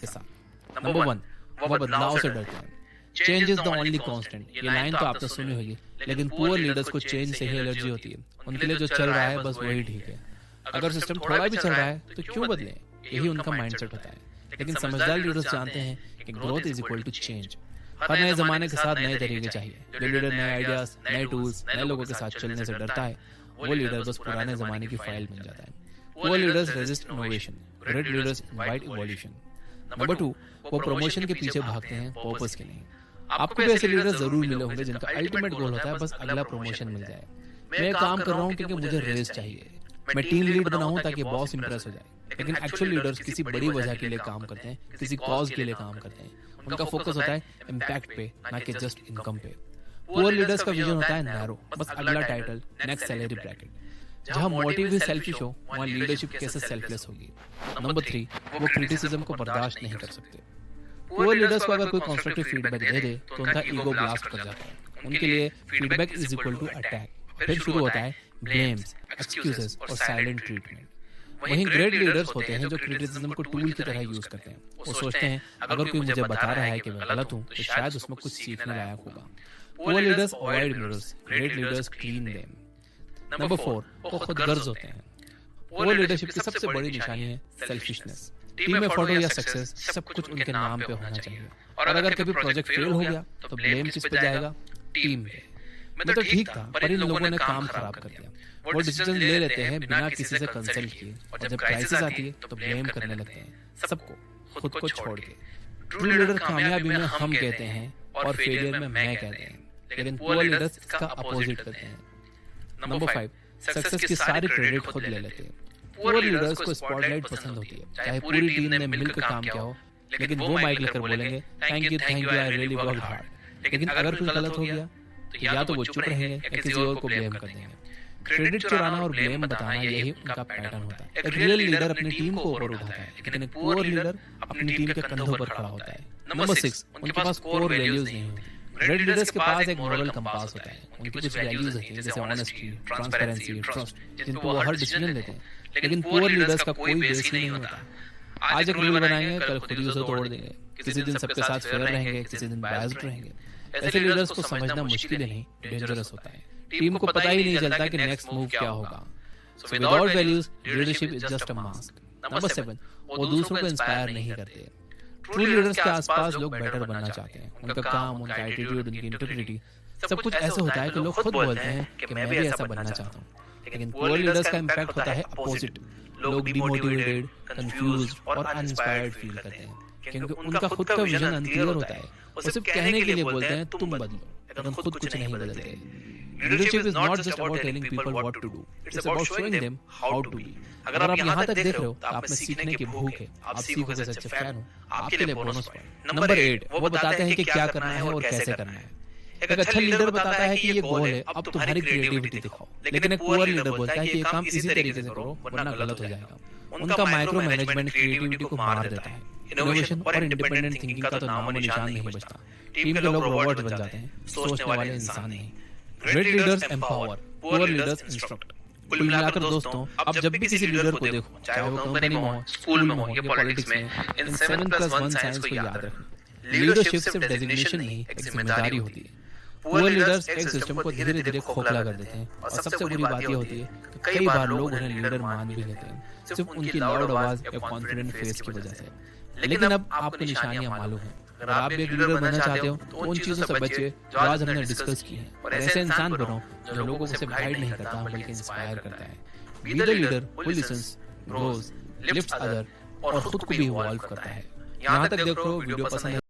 के साथ। नंबर 1, वो बदलाव से डरते हैं। Change is the only constant, ये लाइन तो आपने सुनी होगी, लेकिन पुअर लीडर्स को चेंज से ही एलर्जी होती है। उनके लिए जो चल रहा है बस वही ठीक है। अगर सिस्टम थोड़ा भी चल रहा है तो क्यों बदलें, यही उनका माइंडसेट होता है। लेकिन समझदार लीडर्स जानते हैं कि growth is equal to change. हर नए जमाने के साथ नए तरीके चाहिए। जो लीडर नए आइडियाज, नए टूल्स, नए लोगों के साथ चलने से डरता है, वो लीडर बस पुराने जमाने की फाइल बन जाता है। Poor leaders resist innovation, great leaders invite evolution. Number 2, वो प्रमोशन के पीछे भागते हैं, पर्पस के नहीं। आपको भी ऐसे लीडर जरूर मिले होंगे जिनका अल्टीमेट गोल होता है बस अगला प्रमोशन मिल जाए। मैं काम कर रहा हूँ क्योंकि मुझे रेस चाहिए, मैं टीम लीड बनाऊं ताकि बॉस इंप्रेस हो जाए। लेकिन एक्चुअल लीडर्स किसी बड़ी वजह के लिए काम करते हैं, किसी कॉज के लिए काम करते हैं। उनका फोकस होता है इम्पैक्ट पे, ना कि जस्ट इनकम पे। पुअर लीडर्स का विजन होता है नैरो, बस अगला टाइटल, नेक्स्ट सैलरी ब्रैकेट। जहां मोटिव ही सेल्फिश हो, वहां लीडरशिप कैसे सेल्फलेस होगी। नंबर 3, वो क्रिटिसिज्म को बर्दाश्त नहीं कर सकते। पुअर लीडर्स को अगर कोई कंस्ट्रक्टिव फीडबैक दे दे तो उनका ईगो ब्लास्ट कर जाता है। उनके लिए feedback is equal to attack. फिर शुरू होता है ब्लेम्स, एक्सक्यूजेस और साइलेंट ट्रीटमेंट। वहीं ग्रेट लीडर्स होते हैं जो क्रिटिसिज्म को टूल की तरह यूज करते हैं। वो सोचते हैं अगर कोई मुझे बता रहा है कि मैं गलत हूँ तो शायद उसमें कुछ सीखने लायक होगा। Poor leaders avoid mirrors, great leaders clean them. Number 4, वो खुद गर्ज होते हैं। पुअर लीडरशिप की सबसे बड़ी निशानी है सेल्फिशनेस। टीम में फोटो या सक्सेस सब कुछ उनके नाम पे होना चाहिए। और अगर कभी प्रोजेक्ट फेल हो गया तो ब्लेम किस पे जाएगा? टीम पे। मैं तो ठीक था पर इन लोगों ने काम खराब कर दिया। वो डिसीजन ले लेते हैं बिना किसी से कंसल्ट किए, और जब क्राइसिस आती है तो ब्लेम करने लगते हैं सबको, खुद को छोड़ के। ट्रू लीडर कामयाबी में हम कहते हैं और फेलियर में मैं कहते हैं, लेकिन पुअर लीडर्स इसका अपोजिट करते हैं। नंबर 5, सक्सेस की सारी क्रेडिट खुद ले लेते हैं। पुअर लीडर्स को स्पॉटलाइट पसंद होती है, चाहे पूरी टीम ने मिलकर काम किया हो, लेकिन वो माइक लेकर बोलेंगे thank you I really worked hard. लेकिन अगर कुछ गलत हो गया तो या तो वो चुप रहेंगे या किसी और को ब्लेम कर देंगे। क्रेडिट चुराना और ब्लेम बताना यही उनका पैटर्न होता है। एक रियल लीडर अपनी टीम को ऊपर उठाता है, लेकिन एक पुअर लीडर अपनी टीम के कंधों पर खड़ा होता है। नंबर 6, उनके पास कोर वैल्यूज नहीं होती। ग्रेट लीडर्स के पास एक मॉरल कंपास होता है। उनकी कुछ वैल्यूज होती हैं जैसे ऑनेस्टी, ट्रांसपेरेंसी, ट्रस्ट, जिन पर वो हर डिसीजन लेते हैं। लेकिन पुअर लीडर्स का कोई बेस ही नहीं होता। आज एक रूल बनाएंगे, कल खुद ही उसे तोड़ देंगे। किसी दिन सबके साथ फेयर रहेंगे, किसी दिन बायस्ड रहेंगे। ऐसे लीडर्स को समझना मुश्किल नहीं, डेंजरस होता है। टीम को पता ही नहीं चलता कि नेक्स्ट मूव क्या होगा। So without values leadership is just a mask. Number 7, वो दूसरों को इंस्पायर नहीं करते। ट्रू लीडर्स के आसपास लोग बेटर बनना चाहते हैं। उनका काम, उनका एटीट्यूड, उनकी इंटीग्रिटी सब कुछ ऐसे होता है कि लोग खुद बोलते हैं कि मैं भी ऐसा बनना चाहता हूँ। लेकिन पुअर लीडर्स का इम्पैक्ट होता है अपोजिट। लोग डिमोटिवेटेड, कंफ्यूज्ड और अनइंस्पायर्ड फील करते हैं, क्योंकि उनका खुद का विजन अनक्लियर होता है। वो सिर्फ कहने के लिए बोलते हैं तुम बदलो, लेकिन खुद कुछ नहीं बदलते। Leadership is not just about telling people what to do, it's about showing them how to be. अगर आप यहाँ तक देख रहे हो तो आप में सीखने की भूख है, आप सीखोगे सच्चे फैन हो, आपके लिए बोनस पॉइंट। नंबर 8, वो बताते हैं कि क्या करना है और कैसे करना है। एक अच्छा लीडर बताता है कि ये गोल है, अब तुम्हारी क्रिएटिविटी दिखाओ। लेकिन एक पुअर लीडर बोलता है कि ये काम इसी तरीके से करो वरना गलत हो जाएगा। उनका माइक्रो मैनेजमेंट क्रिएटिविटी को मार देता है। इनोवेशन और इंडिपेंडेंट थिंकिंग का तो नामो निशान नहीं बचता। टीम के लोग रोबोट बन जाते हैं, सोचने वाले इंसान नहीं। Great leaders empower, poor leaders instruct. कुल मिलाकर दोस्तों, अब जब भी किसी लीडर को देखो, चाहे वो कंपनी में हो, स्कूल में हो या पॉलिटिक्स में, इन 7+1 साइंस को याद रखना। लीडरशिप सिर्फ डेजिग्नेशन नहीं, एक जिम्मेदारी होती है। पुअर लीडर्स एक सिस्टम को धीरे धीरे खोखला कर देते हैं, और सबसे बुरी बात ये होती है कि कई बार लोग उन्हें लीडर मान भी लेते हैं सिर्फ उनकी लाउड आवाज या कॉन्फिडेंट फेस की वजह से। लेकिन अब आपको निशानियां मालूम हैं। अगर आप भी एक लीडर बनना चाहते हो तो उन चीजों से बचिए जो आज हमने डिस्कस की हैं, और ऐसे इंसान बनो जो लोगों को सिर्फ गाइड नहीं करता बल्कि इंस्पायर करता है। Be the leader who listens, grows, lifts other और खुद को भी इवॉल्व करता है। यहाँ तक देखो, वीडियो पसंद है